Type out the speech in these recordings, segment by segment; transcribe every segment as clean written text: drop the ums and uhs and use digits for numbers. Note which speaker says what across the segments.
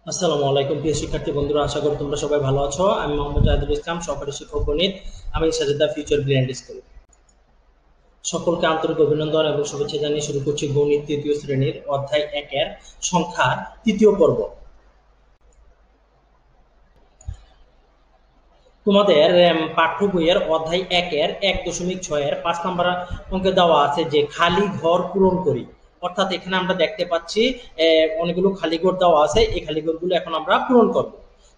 Speaker 1: আসসালামু আলাইকুম প্রিয় শিক্ষার্থী বন্ধুরা, আশা করি তোমরা সবাই ভালো আছো। আমি মোহাম্মদ জাহিদুল ইসলাম, সহকারী শিক্ষক গণিত, আমি সাজেদা ফিউচার ব্রিলিয়ান্ট স্কুল। সকলকে আন্তরিক অভিনন্দন এবং শুভেচ্ছা জানিয়ে শুরু করছি গণিত তৃতীয় শ্রেণীর অধ্যায় 1-এর সংখ্যার তৃতীয় পর্ব। তোমাদের পাঠ্য বইয়ের অধ্যায় 1-এর 1.6-এর 5 নম্বর অঙ্কে দেওয়া আছে যে খালি ঘর পূরণ করি। অর্থাৎ এখানে আমরা দেখতে পাচ্ছি অনেকগুলো খালি ঘর দেওয়া আছে, এই খালি ঘরগুলো এখন আমরা পূরণ করব।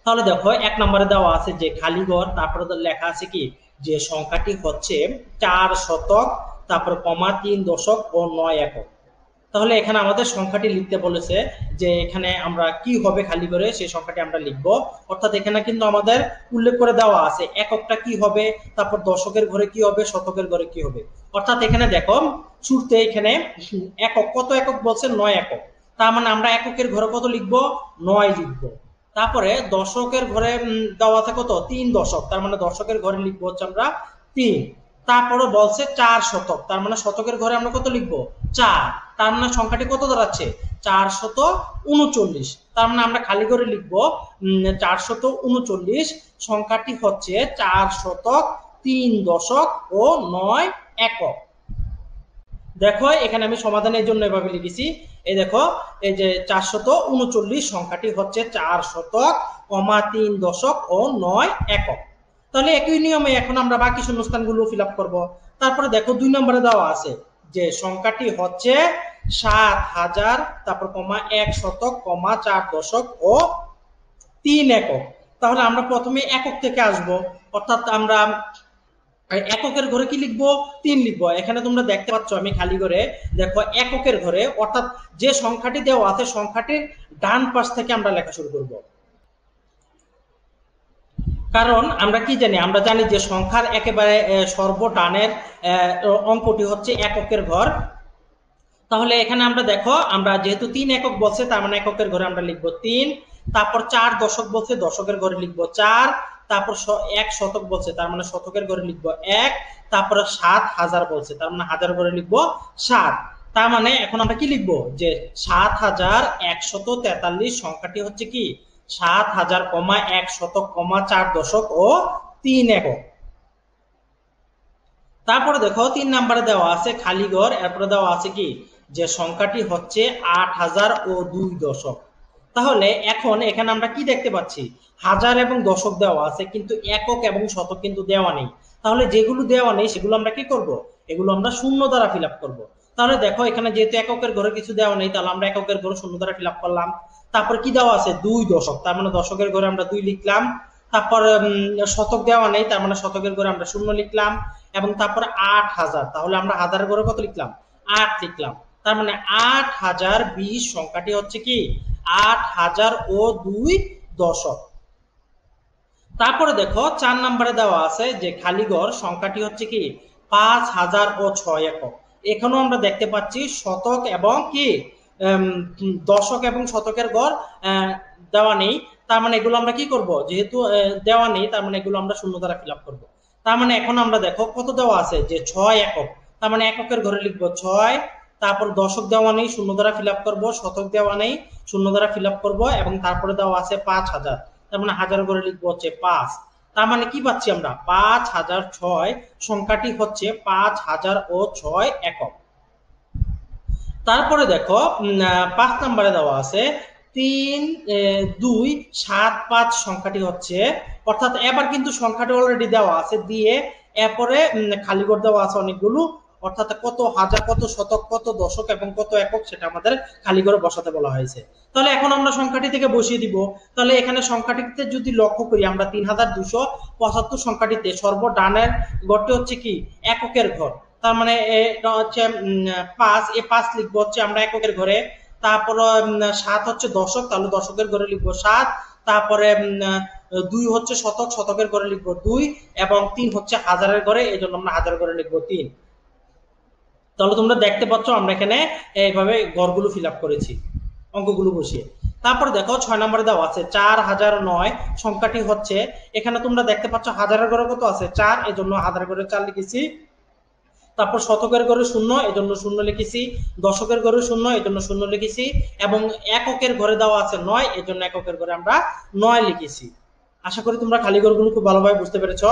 Speaker 1: তাহলে দেখো 1 নম্বরে দেওয়া আছে যে খালি ঘর, তারপরে লেখা আছে কি যে সংখ্যাটি হচ্ছে 4 শতক, তারপর কমা 3 দশক ও 9 একক। তাহলে এখানে আমাদের সংখ্যাটি লিখতে বলেছে যে এখানে আমরা কি হবে খালি করে সেই সংখ্যাটি আমরা লিখব। অর্থাৎ এখানে কিন্তু আমাদের উল্লেখ করে দেওয়া আছে এককটা কি হবে, তারপর দশকের ঘরে কি হবে, শতকের ঘরে কি হবে। অর্থাৎ এখানে দেখো শুরুতে এখানে একক, কত একক বলছে 9 একক। তার মানে আমরা এককের ঘরে কত লিখব, 9 লিখব। তারপরে দশকের ঘরে দেওয়া আছে কত, 3 দশক, তার মানে দশকের ঘরে লিখবো হচ্ছে আমরা 3। তারপরে বলছে 4 শতক, তার মানে শতকের ঘরে আমরা কত লিখবো, 4। তার মানে সংখ্যাটি কত দাঁড়াচ্ছে, 439। তার মানে আমরা খালি করে লিখবো 439। সংখ্যাটি হচ্ছে 4 শতক, 3 দশক ও 9 একক। দেখো এখানে আমি সমাধানের জন্য এভাবে লিখেছি। এই দেখো, এই যে 439 সংখ্যাটি হচ্ছে 4 শতক, 3 দশক ও 9 একক। তাহলে একই নিয়মে এখন আমরা বাকি শূন্যস্থানগুলো ফিল আপ করবো। তারপরে দেখো 2 নম্বরে দেওয়া আছে যে সংখ্যাটি হচ্ছে 7000, তারপর 1 শতক, 4 দশক ও 3 একক। তাহলে আমরা প্রথমে একক থেকে আসব, অর্থাৎ আমরা এককের ঘরে কি লিখবো, 3 লিখবো। এখানে তোমরা দেখতে পাচ্ছ আমি খালি করে দেখো এককের ঘরে, অর্থাৎ যে সংখ্যাটি দেওয়া আছে সংখ্যাটির ডান পাশ থেকে আমরা লেখা শুরু করব। কারণ আমরা কি জানি, আমরা জানি যে সংখ্যার একেবারে সর্বডানের অঙ্কটি হচ্ছে এককের ঘর। তাহলে এখানে আমরা দেখো, আমরা যেহেতু 3 একক বলছে তার মানে এককের ঘরে আমরা লিখবো 3। তারপর 4 দশক বলছে, দশকের ঘরে লিখবো 4। তারপর 1 শতক বলছে, তার মানে শতকের ঘরে লিখবো 1। তারপরে 7000 বলছে, তার মানে হাজার ঘরে লিখবো 7। তার মানে এখন আমরা কি লিখবো যে 7143 সংখ্যাটি হচ্ছে কি 7000, 1 শতক, 4 দশক ও 3 একক। তারপরে দেখো 3 নম্বরে দেওয়া আছে খালি ঘর, এরপরে দেওয়া আছে কি যে সংখ্যাটি হচ্ছে 8000 ও 2 দশক। তাহলে এখন এখানে আমরা কি দেখতে পাচ্ছি, হাজার এবং দশক দেওয়া আছে কিন্তু একক এবং শতক কিন্তু দেওয়া নেই। তাহলে যেগুলো দেওয়া নেই সেগুলো আমরা কি করব, এগুলো আমরা শূন্য দ্বারা ফিল আপ করবো। তাহলে দেখো এখানে যেহেতু এককের ঘরে কিছু দেওয়া নেই, তাহলে আমরা এককের ঘরে শূন্য দ্বারা ফিল আপ করলাম। তারপর কি দেওয়া আছে, 2 দশক, তার মানে দশকের ঘরে আমরা 2 লিখলাম। তারপর শতক দেওয়া নেই, তার মানে শতকের ঘরে আমরা শূন্য লিখলাম। এবং তারপর 8000, তাহলে আমরা হাজারের ঘরে কত লিখলাম, 8 লিখলাম। তার মানে 8020 সংখ্যাটি হচ্ছে কি 8000 ও 2 দশক। তারপরে দেখো 4 নম্বরে দেওয়া আছে যে খালি ঘর সংখ্যাটি হচ্ছে কি 5000 ও 6 একক। এখানেও আমরা দেখতে পাচ্ছি শতক এবং কি দশক এবং শতকের ঘর দেওয়া নেই। তার মানে এগুলো আমরা কি করব, যেহেতু দেওয়া নেই তার মানে এগুলো আমরা শূন্য দ্বারা ফিল আপ করবো। তার মানে এখন আমরা দেখো কত দেওয়া আছে যে 6 একক, তার মানে এককের ঘরে লিখবো 6। তারপর দশক দেওয়া নেই, শূন্য দ্বারা ফিল আপ করবো। শতক দেওয়া নেই, শূন্য দ্বারা ফিল আপ করবো। এবং তারপরে দেওয়া আছে 5000, তার মানে হাজার ঘরে লিখবো হচ্ছে 5। তার মানে কি পাচ্ছি আমরা 5006 সংখ্যাটি হচ্ছে 5000 ও 6 একক। তারপরে দেখো 5 নম্বরে দেওয়া আছে 3275 সংখ্যাটি হচ্ছে, অর্থাৎ এবার কিন্তু সংখ্যাটি অলরেডি দেওয়া আছে দিয়ে এরপরে খালি ঘর দেওয়া আছে অনেকগুলো, অর্থাৎ কত হাজার, কত শতক, কত দশক এবং কত একক সেটা আমাদের খালি ঘরে বসাতে বলা হয়েছে। তাহলে এখন আমরা সংখ্যাটি থেকে বসিয়ে দিব। তাহলে এখানে সংখ্যাটিতে যদি লক্ষ্য করি আমরা 3275 সংখ্যাটিতে সর্বডানের ঘরটি হচ্ছে কি এককের ঘর। তার মানে এটা হচ্ছে 5, এ 5 লিখবো হচ্ছে আমরা এককের ঘরে। তারপর 7 হচ্ছে দশক, তাহলে দশকের ঘরে লিখবো 7। তারপরে 2 হচ্ছে শতক, শতকের ঘরে লিখবো 2। এবং 3 হচ্ছে হাজারের ঘরে, এই জন্য আমরা হাজার ঘরে লিখবো 3। তাহলে তোমরা দেখতে পাচ্ছ আমরা এখানে এইভাবে ঘরগুলো ফিল আপ করেছি অঙ্কগুলো বসিয়ে। তারপর দেখো 6 নম্বরে দেওয়া আছে 4009 সংখ্যাটি হচ্ছে, এখানে তোমরা দেখতে পাচ্ছ হাজারের ঘরে কত আছে 4, এই জন্য হাজারের ঘরে 4 লিখেছি। তারপর শতকের ঘরে শূন্য, এজন্য শূন্য লিখেছি, দশকের ঘরে শূন্য, এজন্য শূন্য লিখেছি, এবং এককের ঘরে দেওয়া আছে 9, এজন্য এককের ঘরে আমরা 9 লিখেছি। আশা করি তোমরা খালি ঘরগুলো খুব ভালোভাবে বুঝতে পেরেছ।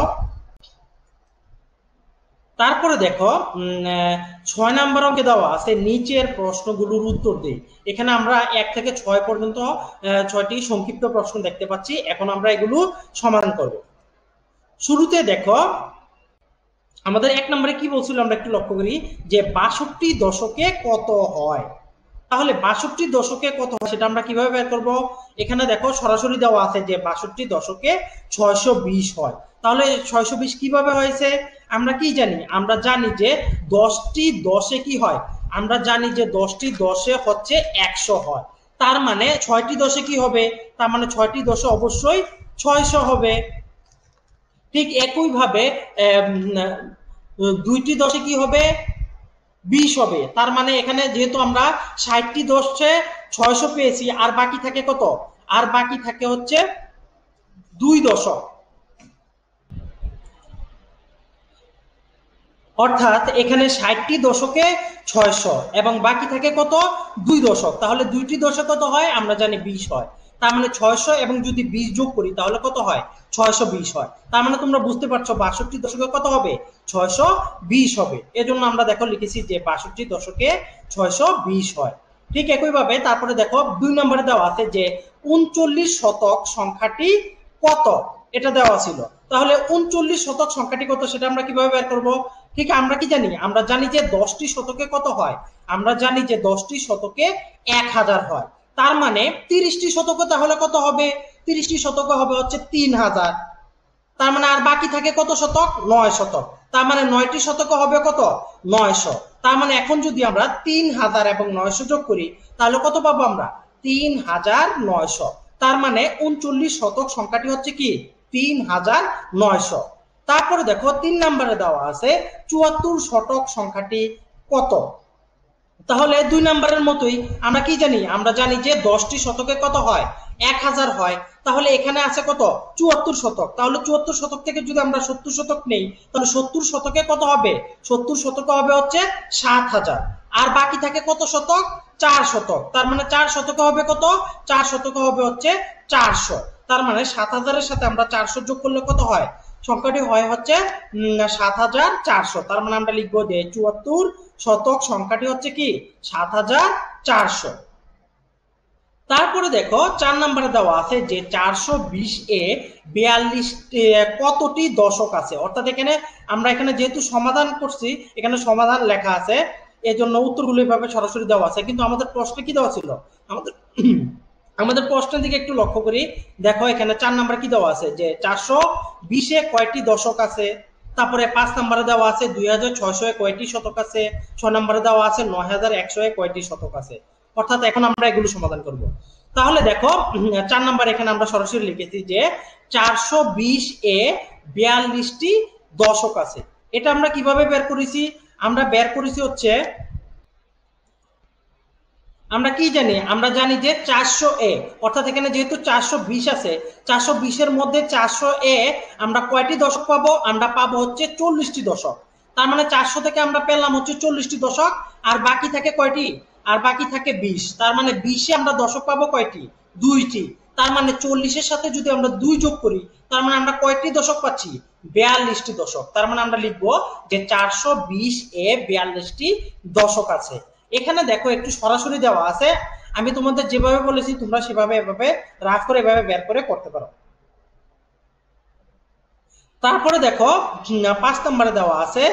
Speaker 1: তারপরে দেখো 6 নাম্বার অঙ্কে দেওয়া আছে নিচের প্রশ্নগুলোর উত্তর দিই। এখানে আমরা 1 থেকে 6 পর্যন্ত 6টি সংক্ষিপ্ত প্রশ্ন দেখতে পাচ্ছি। এখন আমরা এগুলো সমাধান করব। শুরুতে দেখো আমাদের 1 নম্বরে কি বলছিল আমরা একটু লক্ষ্য করি যে 62 দশকে কত হয়। তাহলে 62 দশকে কত হয় সেটা আমরা কিভাবে বের করব? এখানে দেখো সরাসরি দেওয়া আছে যে 62 দশকে 620 হয়। তাহলে 620 কিভাবে হয়েছে? আমরা কি জানি? আমরা জানি যে 10টি 10-এ কি হয়? আমরা জানি যে 10টি 10-এ হচ্ছে 100 হয়। তার মানে 6টি 10-এ কি হবে? তার মানে 6টি 10-এ অবশ্যই 600 হবে। ঠিক একইভাবে 2টি 10-এ কি হবে? 20 হবে। তার মানে এখানে যেহেতু আমরা 60টি 10-এ 600 পেয়েছি, আর বাকি থাকে কত? আর বাকি থাকে হচ্ছে 2 দশক। অর্থাৎ এখানে 60টি দশকে 600 এবং বাকি থাকে কত? 2 দশক। তাহলে 2টি দশক কত হয়? আমরা জানি 20 হয়। তার মানে 600 এবং যদি 20 যোগ করি তাহলে কত হয়? 620 হয়। তার মানে তোমরা বুঝতে পারছো 62 দশকে কত হবে? 620 হবে। এজন্য আমরা দেখো লিখেছি যে 62 দশকে 620 হয়। ঠিক একইভাবে তারপরে দেখো 2 নম্বরে দেওয়া আছে যে 39 শতক সংখ্যাটি কত, এটা দেওয়া ছিল। তাহলে 39 শতক সংখ্যাটি কত সেটা আমরা কিভাবে বের করব? ঠিক আমরা কি জানি? আমরা জানি যে 10টি শতকে কত হয়? আমরা জানি যে 10টি শতকে 1000 হয়। তার মানে 30টি শতকে তাহলে কত হবে? 30টি শতকে হবে হচ্ছে 3000। তার মানে আর বাকি থাকে কত শতক? 9 শতক। তার মানে 9টি শতকে হবে কত? 900। তার মানে এখন যদি আমরা 3000 এবং 900 যোগ করি তাহলে কত পাবো আমরা? 3900। তার মানে 39 শতক সংখ্যাটি হচ্ছে কি? 3900। তারপরে দেখো 3 নম্বরে দেওয়া আছে 74 শতক সংখ্যাটি কত। তাহলে 2 নম্বরের মতোই আমরা কি জানি? আমরা জানি যে 10টি শতকে কত হয়? 1000 হয়। তাহলে এখানে আছে কত? 74 শতক। তাহলে 74 শতক থেকে যদি আমরা 70 শতক নেই তাহলে 70 শতকে কত হবে? 70 শতকে হবে হচ্ছে 7000। আর বাকি থাকে কত শতক? 4 শতক। তার মানে 4 শতকে হবে কত? 4 শতকে হবে হচ্ছে 400। তার মানে 7000-এর সাথে আমরা 400 যোগ করলে কত হয়? সংখ্যাটি হয় হচ্ছে 7400। তার মানে আমরা লিখবো যে 74 শতক সংখ্যাটি হচ্ছে কি? 7400। তারপরে দেখো 4 নম্বরে দেওয়া আছে যে 420 এ 42 কতটি দশক আছে। অর্থাৎ এখানে আমরা যেহেতু সমাধান করছি, এখানে সমাধান লেখা আছে, এজন্য উত্তরগুলো এভাবে সরাসরি দেওয়া আছে। কিন্তু আমাদের প্রশ্নে কি দেওয়া ছিল? আমাদের প্রশ্নের দিকে একটু লক্ষ্য করি। দেখো এখানে 4 নম্বরে কি দেওয়া আছে যে 420-এ কয়টি দশক আছে। তারপরে 5 নম্বরে দেওয়া আছে 2600-এ কয়টি শতক আছে। 6 নম্বরে দেওয়া আছে 9100-এ কয়টি শতক আছে। অর্থাৎ এখন আমরা এগুলো সমাধান করব। তাহলে দেখো 4 নম্বর এখানে আমরা সরাসরি লিখেছি যে 420-এ 42টি দশক আছে। এটা আমরা কিভাবে বের করেছি? আমরা বের করেছি হচ্ছে, আমরা কি জানি? আমরা জানি যে 400-এ, অর্থাৎ এখানে যেহেতু 420 আছে, 420-এর মধ্যে 400-এ আমরা কয়টি দশক পাবো? আমরা পাবো হচ্ছে 40টি দশক। তার মানে 400 থেকে আমরা পেলাম হচ্ছে 40টি দশক। আর বাকি থাকে কয়টি? আর বাকি থাকে 20। তার মানে 20-এ আমরা দশক পাবো কয়টি? 2টি। তার মানে 40-এর সাথে যদি আমরা 2 যোগ করি তার মানে আমরা কয়টি দশক পাচ্ছি? 42টি দশক। তার মানে আমরা লিখবো যে 420-এ 42টি দশক আছে। এখানে দেখো একটু সরাসরি দেওয়া আছে, আমি তোমাদের যেভাবে বলেছি তোমরা সেভাবে এভাবে রাফ করে এভাবে বের করে করতে পারো। তারপরে দেখো 5 নম্বরে দেওয়া আছে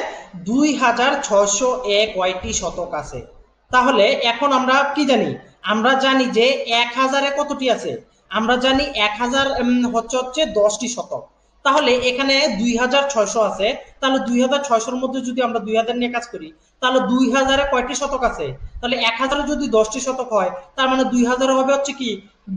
Speaker 1: 2600-এ কয়টি শতক আছে। তাহলে এখন আমরা কি জানি? আমরা জানি যে 1000-এ কতটি আছে? আমরা জানি 1000 হচ্ছে 10টি শতক। তাহলে এখানে 2600 আছে। তাহলে 2600-এর মধ্যে যদি আমরা 2000 নিয়ে কাজ করি তাহলে 2000-এ কয়টি শতক আছে? তাহলে 1000-এ যদি 10টি শতক হয় তার মানে 2000-এ হবে হচ্ছে কি?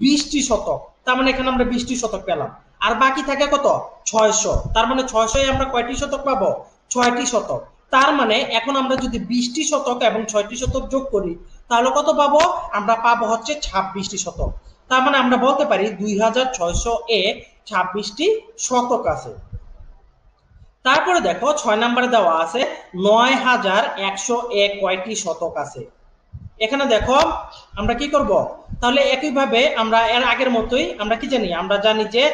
Speaker 1: 20টি শতক। তার মানে এখানে আমরা 20টি শতক পেলাম। আর বাকি থাকে কত? 600। তার মানে 600-এ আমরা কয়টি শতক পাবো? 6টি শতক। তার মানে এখন আমরা যদি 20টি শতক এবং 6টি শতক যোগ করি তাহলে কত পাবো? আমরা পাবো হচ্ছে 26টি শতক। তার মানে আমরা বলতে পারি 2600-এ 26টি শতক আছে। তারপরে দেখো 6 নম্বরে দেওয়া আছে ৯,১০১ কয়টি শতক আছে। এখানে দেখো আমরা কি করব, তাহলে একইভাবে আমরা এর আগের মতোই আমরা কি জানি, আমরা জানি যে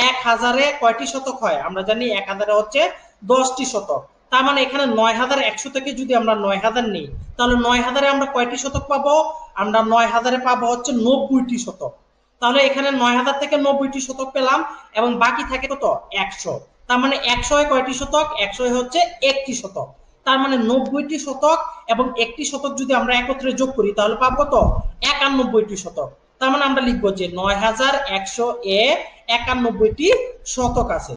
Speaker 1: ১,০০০-এ কয়টি শতক হয়, আমরা জানি ১,০০০-এ হচ্ছে 10টি শতক। তার মানে এখানে ৯,১০০ থেকে যদি আমরা ৯,০০০ নিই, তাহলে ৯,০০০-এ আমরা কয়টি শতক পাবো, আমরা ৯,০০০-এ পাবো হচ্ছে ৯০টি শতক। তাহলে এখানে ৯,০০০ থেকে ৯০টি শতক পেলাম এবং বাকি থাকে কত, ১০০। তার মানে ১০০-এ কয়টি শতক, ১০০-এ হচ্ছে একটি শতক। তার মানে ৯০টি শতক এবং একটি শতক যদি আমরা একত্রে যোগ করি তাহলে পাবো কত, ৯১টি শতক। তার মানে আমরা লিখবো যে ৯,১০০-এ ৯১টি শতক আছে।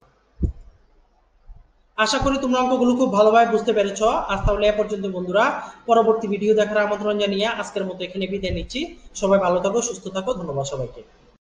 Speaker 1: আশা করি তোমরা অঙ্কগুলো খুব ভালোভাবে বুঝতে পেরেছো। আজ তাহলে এ পর্যন্ত বন্ধুরা, পরবর্তী ভিডিও দেখার আমন্ত্রণ জানিয়ে আজকের মতো এখানে বিদায় নিচ্ছি। সবাই ভালো থাকো, সুস্থ থাকো, ধন্যবাদ সবাইকে।